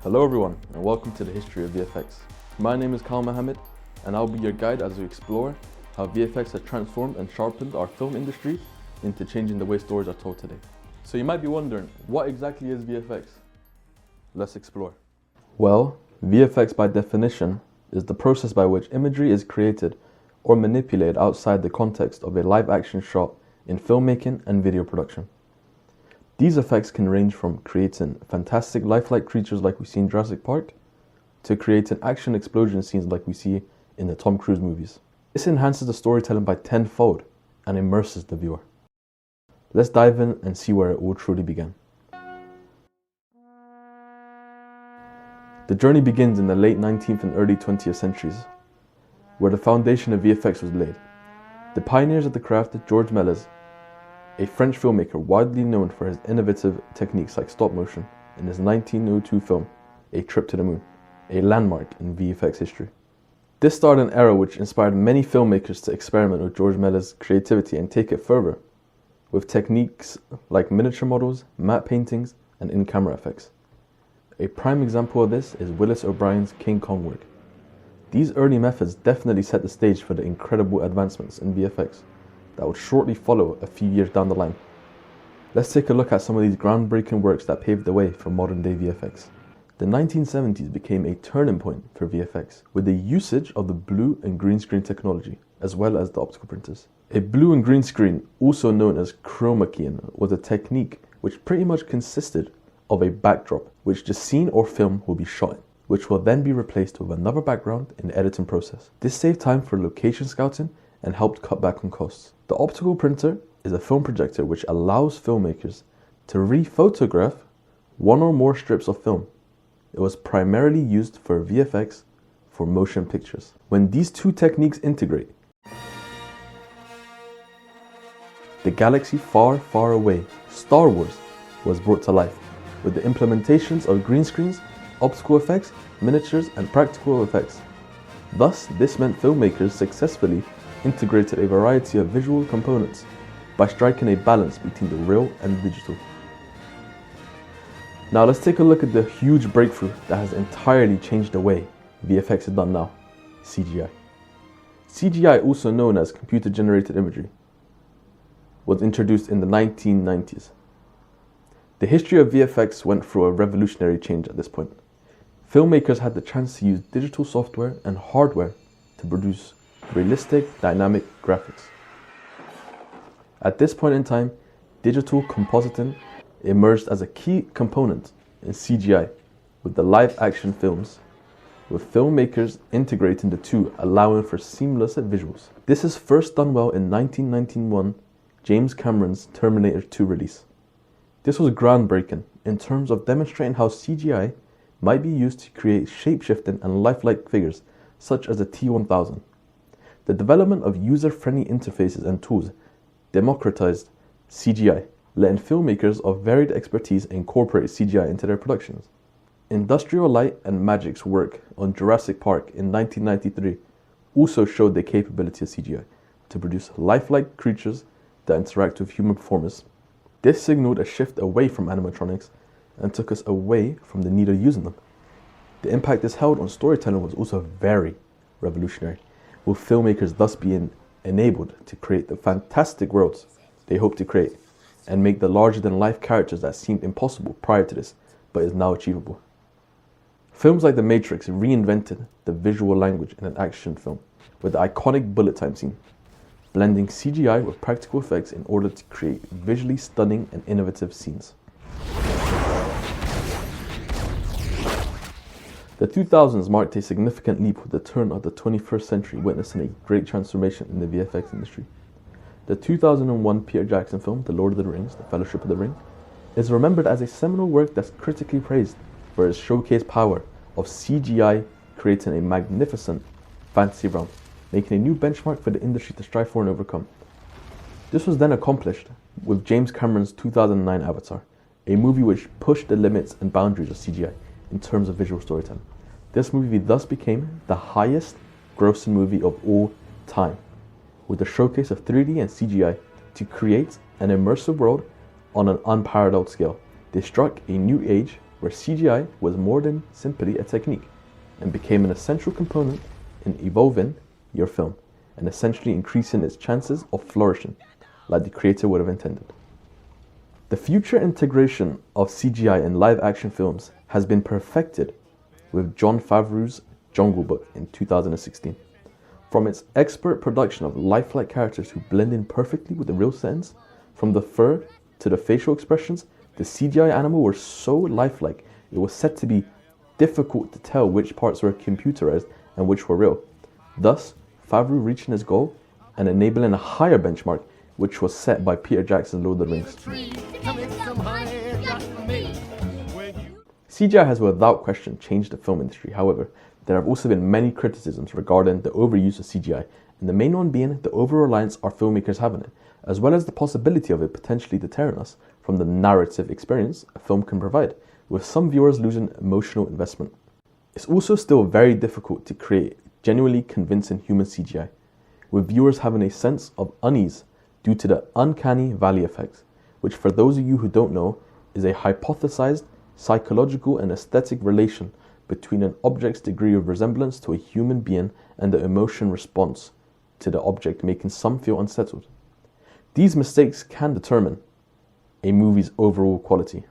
Hello everyone, and welcome to the History of VFX. My name is Kal Mohammed, and I'll be your guide as we explore how VFX has transformed and sharpened our film industry into changing the way stories are told today. So you might be wondering, what exactly is VFX? Let's explore. Well, VFX by definition is the process by which imagery is created or manipulated outside the context of a live action shot in filmmaking and video production. These effects can range from creating fantastic lifelike creatures like we see in Jurassic Park, to creating action explosion scenes like we see in the Tom Cruise movies. This enhances the storytelling by tenfold and immerses the viewer. Let's dive in and see where it all truly began. The journey begins in the late 19th and early 20th centuries, where the foundation of VFX was laid. The pioneers of the craft, George Méliès, a French filmmaker widely known for his innovative techniques like stop motion, in his 1902 film, A Trip to the Moon, a landmark in VFX history. This started an era which inspired many filmmakers to experiment with George Méliès' creativity and take it further, with techniques like miniature models, matte paintings, and in-camera effects. A prime example of this is Willis O'Brien's King Kong work. These early methods definitely set the stage for the incredible advancements in VFX that would shortly follow a few years down the line. Let's take a look at some of these groundbreaking works that paved the way for modern day VFX. The 1970s became a turning point for VFX, with the usage of the blue and green screen technology, as well as the optical printers. A blue and green screen, also known as chroma keying, was a technique which pretty much consisted of a backdrop, which the scene or film will be shot in, which will then be replaced with another background in the editing process. This saved time for location scouting and helped cut back on costs. The optical printer is a film projector which allows filmmakers to re-photograph one or more strips of film. It was primarily used for VFX for motion pictures. When these two techniques integrate, the galaxy far, far away, Star Wars, was brought to life with the implementations of green screens, optical effects, miniatures, and practical effects. Thus, this meant filmmakers successfully integrated a variety of visual components by striking a balance between the real and digital. Now let's take a look at the huge breakthrough that has entirely changed the way VFX is done now: CGI. CGI, also known as computer-generated imagery, was introduced in the 1990s. The history of VFX went through a revolutionary change at this point. Filmmakers had the chance to use digital software and hardware to produce realistic, dynamic graphics. At this point in time, digital compositing emerged as a key component in CGI, with the live-action films, with filmmakers integrating the two, allowing for seamless visuals. This is first done well in 1991, James Cameron's Terminator 2 release. This was groundbreaking in terms of demonstrating how CGI might be used to create shape-shifting and lifelike figures, such as the T-1000. The development of user-friendly interfaces and tools democratized CGI, letting filmmakers of varied expertise incorporate CGI into their productions. Industrial Light and Magic's work on Jurassic Park in 1993 also showed the capability of CGI to produce lifelike creatures that interact with human performers. This signaled a shift away from animatronics and took us away from the need of using them. The impact this held on storytelling was also very revolutionary, with filmmakers thus being enabled to create the fantastic worlds they hoped to create and make the larger-than-life characters that seemed impossible prior to this, but is now achievable. Films like The Matrix reinvented the visual language in an action film with the iconic bullet time scene, blending CGI with practical effects in order to create visually stunning and innovative scenes. The 2000s marked a significant leap with the turn of the 21st century, witnessing a great transformation in the VFX industry. The 2001 Peter Jackson film, The Lord of the Rings, The Fellowship of the Ring, is remembered as a seminal work that's critically praised for its showcase power of CGI creating a magnificent fantasy realm, making a new benchmark for the industry to strive for and overcome. This was then accomplished with James Cameron's 2009 Avatar, a movie which pushed the limits and boundaries of CGI in terms of visual storytelling. This movie thus became the highest grossing movie of all time, with a showcase of 3D and CGI to create an immersive world on an unparalleled scale. They struck a new age where CGI was more than simply a technique and became an essential component in evolving your film and essentially increasing its chances of flourishing like the creator would have intended. The future integration of CGI in live-action films has been perfected with Jon Favreau's Jungle Book in 2016. From its expert production of lifelike characters who blend in perfectly with the real settings, from the fur to the facial expressions, the CGI animal were so lifelike it was said to be difficult to tell which parts were computerized and which were real. Thus, Favreau reaching his goal and enabling a higher benchmark, which was set by Peter Jackson's Lord of the Rings. CGI has without question changed the film industry. However, there have also been many criticisms regarding the overuse of CGI, and the main one being the over-reliance our filmmakers have on it, as well as the possibility of it potentially deterring us from the narrative experience a film can provide, with some viewers losing emotional investment. It's also still very difficult to create genuinely convincing human CGI, with viewers having a sense of unease due to the uncanny valley effect, which for those of you who don't know, is a hypothesized psychological and aesthetic relation between an object's degree of resemblance to a human being and the emotion response to the object, making some feel unsettled. These mistakes can determine a movie's overall quality.